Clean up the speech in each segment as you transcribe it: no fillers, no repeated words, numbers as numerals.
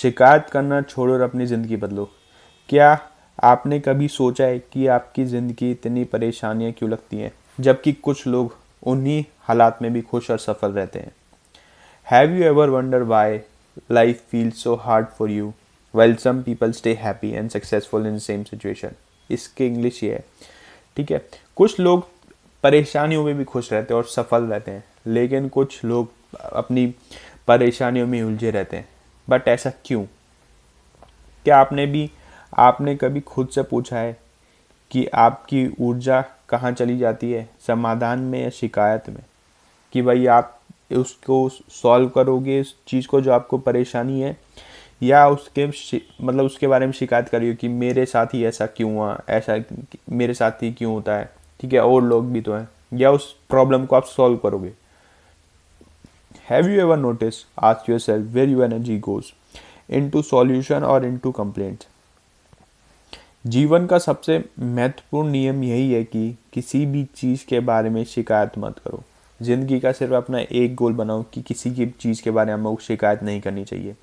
शिकायत करना छोड़ो और अपनी ज़िंदगी बदलो। क्या आपने कभी सोचा है कि आपकी ज़िंदगी इतनी परेशानियां क्यों लगती हैं, जबकि कुछ लोग उन्हीं हालात में भी खुश और सफल रहते हैं? Have you ever wonder why life feels so hard for you while some people stay happy and successful in the same situation? इसके इंग्लिश ये है, ठीक है। कुछ लोग परेशानियों में भी खुश रहते हैं और सफल रहते हैं, लेकिन कुछ लोग अपनी परेशानियों में उलझे रहते हैं। बट ऐसा क्यों? क्या आपने कभी खुद से पूछा है कि आपकी ऊर्जा कहाँ चली जाती है, समाधान में या शिकायत में? कि भाई आप उसको सॉल्व करोगे इस चीज़ को जो आपको परेशानी है, या मतलब उसके बारे में शिकायत करिए कि मेरे साथ ही ऐसा क्यों हुआ, ऐसा मेरे साथ ही क्यों होता है, ठीक है, और लोग भी तो हैं। या उस प्रॉब्लम को आप सॉल्व करोगे? Have you ever notice, ask yourself where your energy goes, into solution और इनटू कंप्लेंट्स? जीवन का सबसे महत्वपूर्ण नियम यही है कि किसी भी चीज़ के बारे में शिकायत मत करो। ज़िंदगी का सिर्फ अपना एक गोल बनाओ कि किसी की चीज़ के बारे में हमको शिकायत नहीं करनी चाहिए।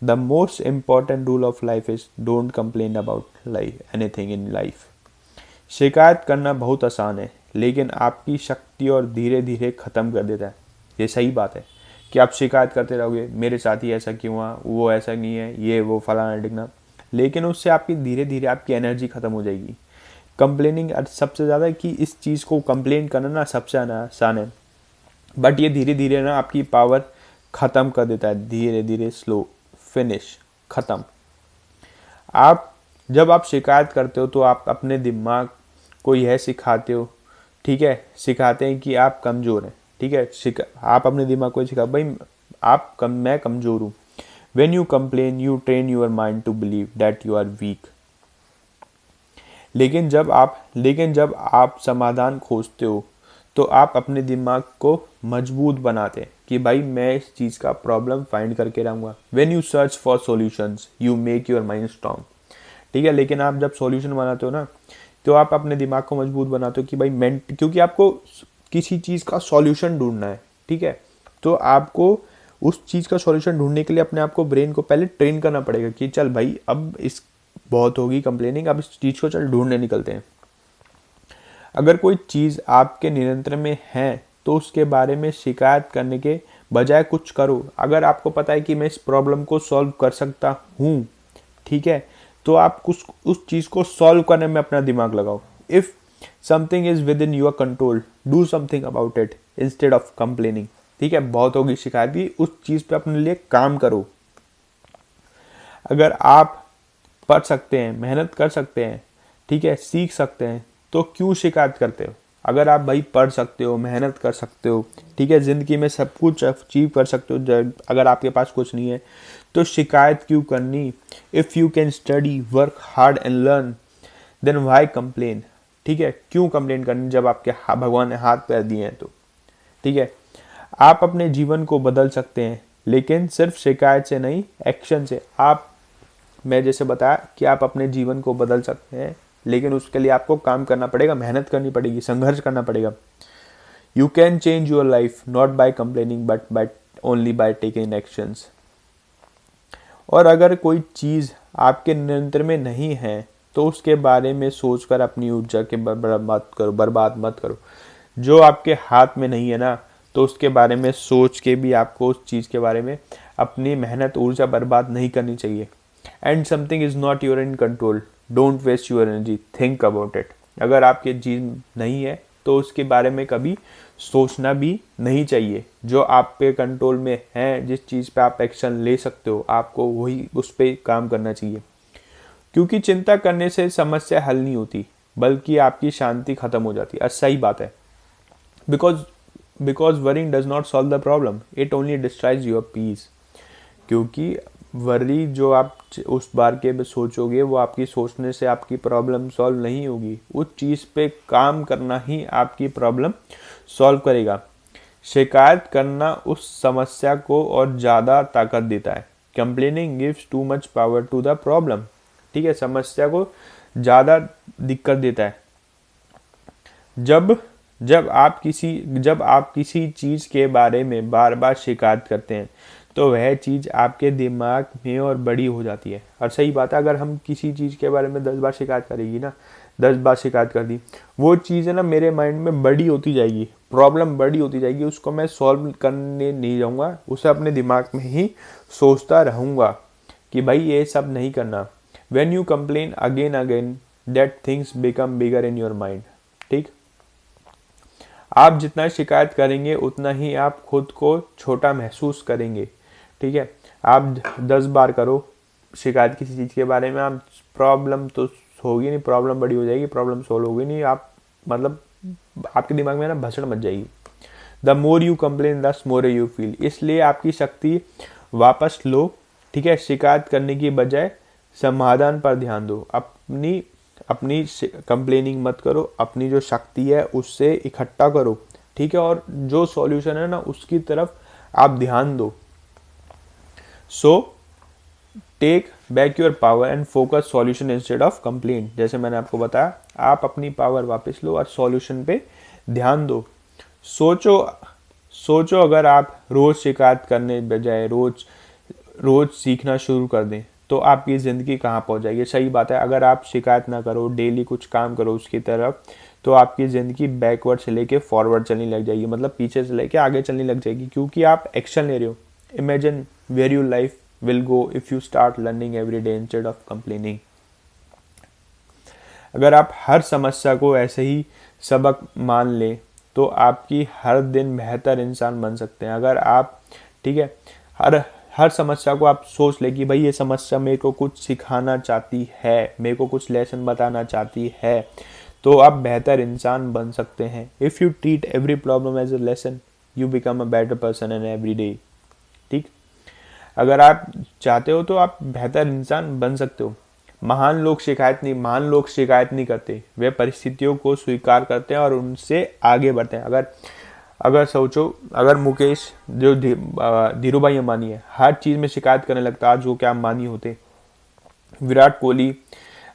The most important rule of life is don't complain about life anything in life. शिकायत करना बहुत आसान है, लेकिन आपकी शक्ति और धीरे धीरे ख़त्म कर देता है। ये सही बात है कि आप शिकायत करते रहोगे, मेरे साथ ही ऐसा क्यों हुआ, वो ऐसा नहीं है, ये वो फलाना ढिकना, लेकिन उससे आपकी धीरे धीरे आपकी एनर्जी ख़त्म हो जाएगी। कंप्लेनिंग सबसे ज़्यादा कि इस चीज़ को कंप्लेन करना ना सबसे आसान है, बट ये धीरे धीरे ना आपकी पावर ख़त्म कर देता है। धीरे धीरे स्लो फिनिश, ख़त्म। आप जब आप शिकायत करते हो तो आप अपने दिमाग को यह सिखाते हो, ठीक है, सिखाते हैं कि आप कमज़ोर हैं, ठीक है। आप अपने दिमाग को सिखा भाई मैं कमज़ोर हूँ। When you complain you train your mind to believe that you are weak. लेकिन जब आप समाधान खोजते हो तो आप अपने दिमाग को मजबूत बनाते हैं कि भाई मैं इस चीज़ का प्रॉब्लम फाइंड करके रहूँगा। When you search for solutions you make your mind strong, ठीक है। लेकिन आप जब सॉल्यूशन बनाते हो ना, तो आप अपने दिमाग को मजबूत बनाते हो कि भाई क्योंकि आपको किसी चीज़ का सॉल्यूशन ढूंढना है, ठीक है। तो आपको उस चीज़ का सॉल्यूशन ढूंढने के लिए अपने आप को, ब्रेन को पहले ट्रेन करना पड़ेगा कि चल भाई अब इस बहुत होगी कंप्लेनिंग, अब इस चीज़ को चल ढूंढने निकलते हैं। अगर कोई चीज़ आपके नियंत्रण में है तो उसके बारे में शिकायत करने के बजाय कुछ करो। अगर आपको पता है कि मैं इस प्रॉब्लम को सॉल्व कर सकता हूँ, ठीक है, तो आप उस चीज़ को सॉल्व करने में अपना दिमाग लगाओ। If something is with in your control do something about it instead of complaining, ठीक है। बहुत होगी शिकायत की, उस चीज़ पे अपने लिए काम करो। अगर आप पढ़ सकते हैं, मेहनत कर सकते हैं, ठीक है, सीख सकते हैं, तो क्यों शिकायत करते हो? अगर आप भाई पढ़ सकते हो, मेहनत कर सकते हो, ठीक है, ज़िंदगी में सब कुछ अचीव कर सकते हो, अगर आपके पास कुछ नहीं है तो शिकायत क्यों करनी? If you can study work hard and learn then why complain, ठीक है। क्यों कंप्लेन करनी जब आपके भगवान ने हाथ पैर दिए हैं तो, ठीक है। आप अपने जीवन को बदल सकते हैं, लेकिन सिर्फ शिकायत से नहीं, एक्शन से। मैं जैसे बताया कि आप अपने जीवन को बदल सकते हैं, लेकिन उसके लिए आपको काम करना पड़ेगा, मेहनत करनी पड़ेगी, संघर्ष करना पड़ेगा। You can change your life not by complaining but by only by taking actions. और अगर कोई चीज़ आपके नियंत्रण में नहीं है तो उसके बारे में सोचकर अपनी ऊर्जा के बर्बाद मत करो। जो आपके हाथ में नहीं है ना, तो उसके बारे में सोच के भी आपको उस चीज़ के बारे में अपनी मेहनत ऊर्जा बर्बाद नहीं करनी चाहिए। And something is not your in control don't waste your energy, think about it. अगर आपकी चीज़ नहीं है तो उसके बारे में कभी सोचना भी नहीं चाहिए। जो आप पे कंट्रोल में है, जिस चीज़ पे आप एक्शन ले सकते हो, आपको वही उस पर काम करना चाहिए। क्योंकि चिंता करने से समस्या हल नहीं होती, बल्कि आपकी शांति खत्म हो जाती है। सही बात है। Because because worrying does not solve the problem, it only destroys your peace. क्योंकि वरी जो आप उस बार के सोचोगे, वो आपकी सोचने से आपकी प्रॉब्लम सॉल्व नहीं होगी। उस चीज़ पे काम करना ही आपकी प्रॉब्लम सॉल्व करेगा। शिकायत करना उस समस्या को और ज़्यादा ताकत देता है। Complaining gives too much power to the problem, ठीक है, समस्या को ज़्यादा दिक्कत देता है। जब जब आप किसी चीज़ के बारे में बार बार शिकायत करते हैं तो वह चीज़ आपके दिमाग में और बड़ी हो जाती है। और सही बात है, अगर हम किसी चीज़ के बारे में 10 बार शिकायत करेगी ना, 10 बार शिकायत कर दी, वो चीज़ है ना मेरे माइंड में बड़ी होती जाएगी, प्रॉब्लम बड़ी होती जाएगी, उसको मैं सॉल्व करने नहीं जाऊँगा, उसे अपने दिमाग में ही सोचता रहूँगा कि भाई ये सब नहीं करना। When you complain again again that things become bigger in your mind. ठीक, आप जितना शिकायत करेंगे उतना ही आप खुद को छोटा महसूस करेंगे। ठीक है, आप 10 बार करो शिकायत किसी चीज़ के बारे में, आप प्रॉब्लम तो होगी नहीं, प्रॉब्लम बड़ी हो जाएगी, प्रॉब्लम सॉल्व होगी नहीं, आप मतलब आपके दिमाग में ना भसड़ मच जाएगी। The more you complain the more you feel. इसलिए आपकी शक्ति वापस लो। ठीक है, शिकायत करने की बजाय समाधान पर ध्यान दो। अपनी अपनी कंप्लेनिंग मत करो, अपनी जो शक्ति है उससे इकट्ठा करो। ठीक है, और जो सॉल्यूशन है ना उसकी तरफ आप ध्यान दो। So take back your power and focus solution instead of complaint. जैसे मैंने आपको बताया, आप अपनी पावर वापस लो और सॉल्यूशन पे ध्यान दो। सोचो अगर आप रोज शिकायत करने बजाय रोज सीखना शुरू कर दें तो आपकी ज़िंदगी कहाँ पहुँच जाएगी। सही बात है, अगर आप शिकायत ना करो, डेली कुछ काम करो उसकी तरफ, तो आपकी ज़िंदगी बैकवर्ड से लेके फॉरवर्ड चलने लग जाएगी, मतलब पीछे से लेके आगे चलने लग जाएगी, क्योंकि आप एक्शन ले रहे हो। Imagine where your life will go if you start learning every day instead of complaining. अगर आप हर समस्या को ऐसे ही सबक मान लें तो आपकी हर दिन बेहतर इंसान बन सकते हैं। अगर आप, ठीक है, हर समस्या को आप सोच ले कि भाई ये समस्या मेरे को कुछ सिखाना चाहती है, मेरे को कुछ लेसन बताना चाहती है, तो आप बेहतर इंसान बन सकते हैं। If you treat every problem as a lesson you become a better person in every day. ठीक, अगर आप चाहते हो तो आप बेहतर इंसान बन सकते हो। महान लोग शिकायत नहीं करते, वे परिस्थितियों को स्वीकार करते हैं और उनसे आगे बढ़ते हैं। अगर सोचो, अगर मुकेश जो धीरू भाई अंबानी है, हर चीज़ में शिकायत करने लगता, आज वो क्या अंबानी होते। विराट कोहली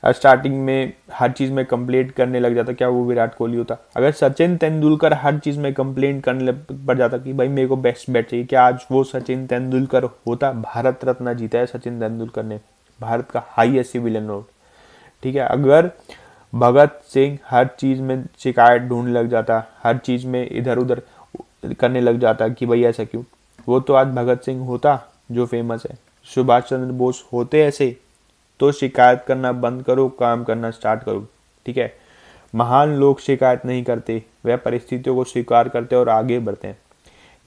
स्टार्टिंग में हर चीज़ में कंप्लेंट करने लग जाता, क्या वो विराट कोहली होता। अगर सचिन तेंदुलकर हर चीज़ में कंप्लेंट करने पड़ जाता कि भाई मेरे को बेस्ट बैट चाहिए, क्या आज वो सचिन तेंदुलकर होता। भारत रत्न जीता है सचिन तेंदुलकर ने, भारत का हाईएस्ट सिविलियन अवार्ड। ठीक है, अगर भगत सिंह हर चीज़ में शिकायत ढूंढने लग जाता, हर चीज़ में इधर उधर करने लग जाता कि भाई ऐसा क्यों, वो तो आज भगत सिंह होता जो फेमस है। सुभाष चंद्र बोस होते ऐसे। तो शिकायत करना बंद करो, काम करना स्टार्ट करो। ठीक है, महान लोग शिकायत नहीं करते, वह परिस्थितियों को स्वीकार करते और आगे बढ़ते हैं।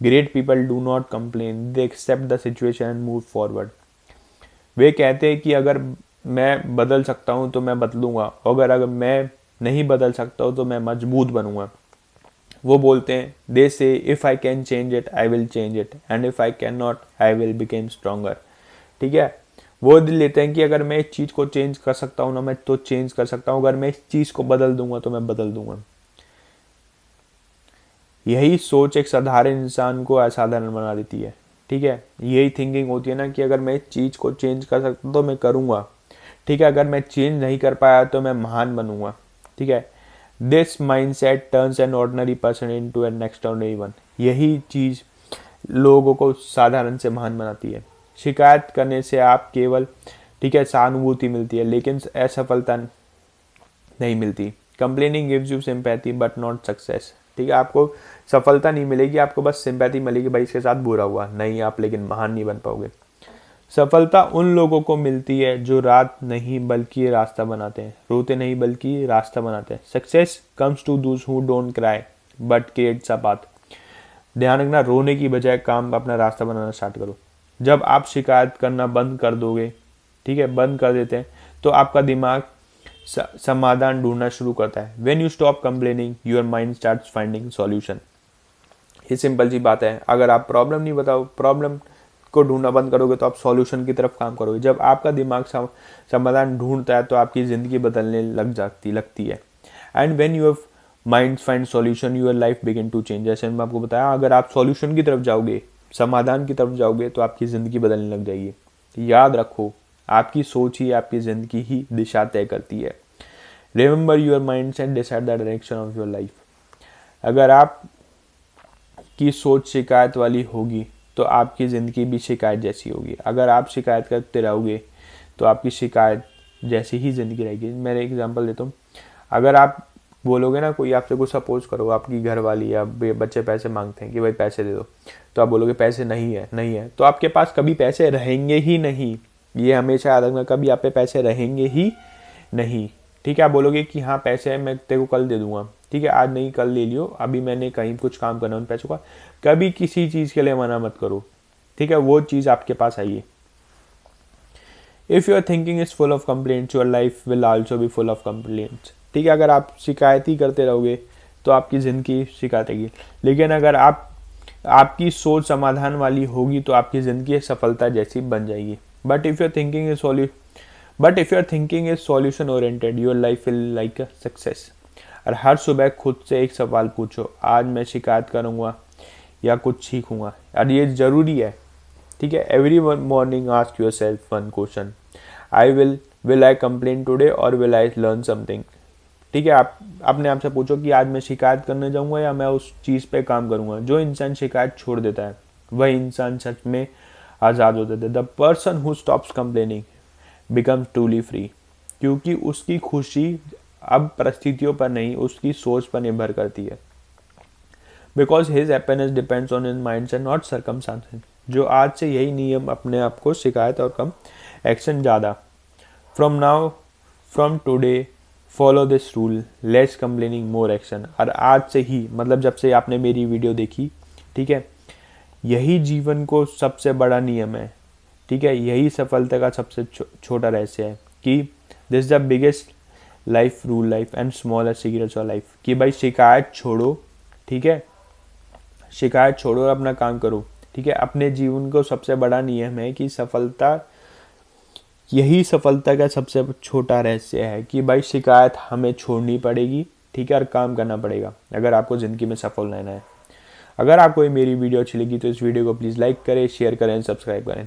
Great people do not complain, they accept the situation and move forward. वे कहते हैं कि अगर मैं बदल सकता हूँ तो मैं बदलूंगा, अगर मैं नहीं बदल सकता हूँ तो मैं मजबूत बनूंगा। वो बोलते हैं, दे से if I can change it I will change it and if I can not I will became stronger. ठीक है, वो दिल लेते हैं कि अगर मैं इस चीज़ को चेंज कर सकता हूँ ना, मैं तो चेंज कर सकता हूँ, अगर मैं इस चीज़ को बदल दूंगा तो मैं बदल दूंगा। यही सोच एक साधारण इंसान को असाधारण बना देती है। ठीक है, यही थिंकिंग होती है ना कि अगर मैं इस चीज़ को चेंज कर सकता हूँ तो मैं करूँगा। ठीक है, अगर मैं चेंज नहीं कर पाया तो मैं महान बनूंगा। ठीक है, this mindset turns an ordinary person into an extraordinary one. यही चीज़ लोगों को साधारण से महान बनाती है। शिकायत करने से आप केवल, ठीक है, सहानुभूति मिलती है लेकिन असफलता नहीं मिलती। Complaining gives you sympathy but not success. ठीक है, आपको सफलता नहीं मिलेगी, आपको बस सिंपैथी मिलेगी, भाई इसके साथ बुरा हुआ नहीं, आप लेकिन महान नहीं बन पाओगे। सफलता उन लोगों को मिलती है जो रात नहीं बल्कि रास्ता बनाते हैं, रोते नहीं बल्कि रास्ता बनाते हैं। Success comes to those who don't cry but creates a path. ध्यान रखना, रोने की बजाय काम अपना रास्ता बनाना स्टार्ट करो। जब आप शिकायत करना बंद कर दोगे, ठीक है, बंद कर देते हैं, तो आपका दिमाग समाधान ढूंढना शुरू करता है। When you stop complaining your mind starts finding solution. ये सिंपल सी बात है, अगर आप प्रॉब्लम को ढूंढना बंद करोगे तो आप सॉल्यूशन की तरफ काम करोगे। जब आपका दिमाग समाधान ढूंढता है तो आपकी ज़िंदगी बदलने लगती है। And when you have mind find solution your life begin to change. जैसे मैं आपको बताया, अगर आप सॉल्यूशन की तरफ जाओगे, समाधान की तरफ जाओगे, तो आपकी ज़िंदगी बदलने लग जाएगी। याद रखो, आपकी सोच ही आपकी ज़िंदगी ही दिशा तय करती है। Remember your mind set decide the direction of your life. अगर आप की सोच शिकायत वाली होगी तो आपकी ज़िंदगी भी शिकायत जैसी होगी। अगर आप शिकायत करते रहोगे तो आपकी शिकायत जैसी ही ज़िंदगी रहेगी। मैं एग्जांपल देता हूँ, अगर आप बोलोगे ना, कोई आपसे कुछ सपोज करो, आपकी घर वाली या बच्चे पैसे मांगते हैं कि भाई पैसे दे दो, तो आप बोलोगे पैसे नहीं है, नहीं है, तो आपके पास कभी पैसे रहेंगे ही नहीं। ये हमेशा याद रखना, कभी आप पे पैसे रहेंगे ही नहीं। ठीक है, आप बोलोगे कि हाँ पैसे हैं, मैं तेरे को कल दे दूंगा, ठीक है, आज नहीं कल ले लियो, अभी मैंने कहीं कुछ काम करना है उन पैसों का। कभी किसी चीज़ के लिए मना मत करो, ठीक है, वो चीज़ आपके पास आइए। If your thinking is full of complaints, your life will also be full of complaints. ठीक है, अगर आप शिकायत ही करते रहोगे तो आपकी ज़िंदगी शिकायतेगी। लेकिन अगर आपकी सोच समाधान वाली होगी तो आपकी ज़िंदगी सफलता जैसी बन जाएगी। But if your thinking is solution oriented, your life will like a success. और हर सुबह खुद से एक सवाल पूछो, आज मैं शिकायत करूँगा या कुछ सीखूंगा। और ये ज़रूरी है, ठीक है। Every morning ask your self one question, will I complain today और विल आई लर्न समथिंग। ठीक है, आप अपने आप से पूछो कि आज मैं शिकायत करने जाऊंगा या मैं उस चीज़ पे काम करूंगा। जो इंसान शिकायत छोड़ देता है वह इंसान सच में आज़ाद हो जाता है। The person who stops complaining becomes truly free, क्योंकि उसकी खुशी अब परिस्थितियों पर नहीं, उसकी सोच पर निर्भर करती है। Because his happiness depends on his mind and not circumstances. जो आज से यही नियम अपने आप को, शिकायत और कम, एक्शन ज़्यादा। From today follow this rule, less complaining more action. और आज से ही, मतलब जब से आपने मेरी वीडियो देखी, ठीक है, यही जीवन को सबसे बड़ा नियम है। ठीक है, यही सफलता का सबसे छोटा रहस्य है कि this the biggest life rule life and smaller secrets of life. कि भाई शिकायत छोड़ो, ठीक है, शिकायत छोड़ो और अपना काम करो। ठीक है, अपने जीवन को सबसे बड़ा नियम है कि सफलता, यही सफलता का सबसे छोटा रहस्य है कि भाई शिकायत हमें छोड़नी पड़ेगी। ठीक है, और काम करना पड़ेगा अगर आपको ज़िंदगी में सफल रहना है। अगर आपको ये मेरी वीडियो अच्छी लगी तो इस वीडियो को प्लीज़ लाइक करें, शेयर करें, सब्सक्राइब करें।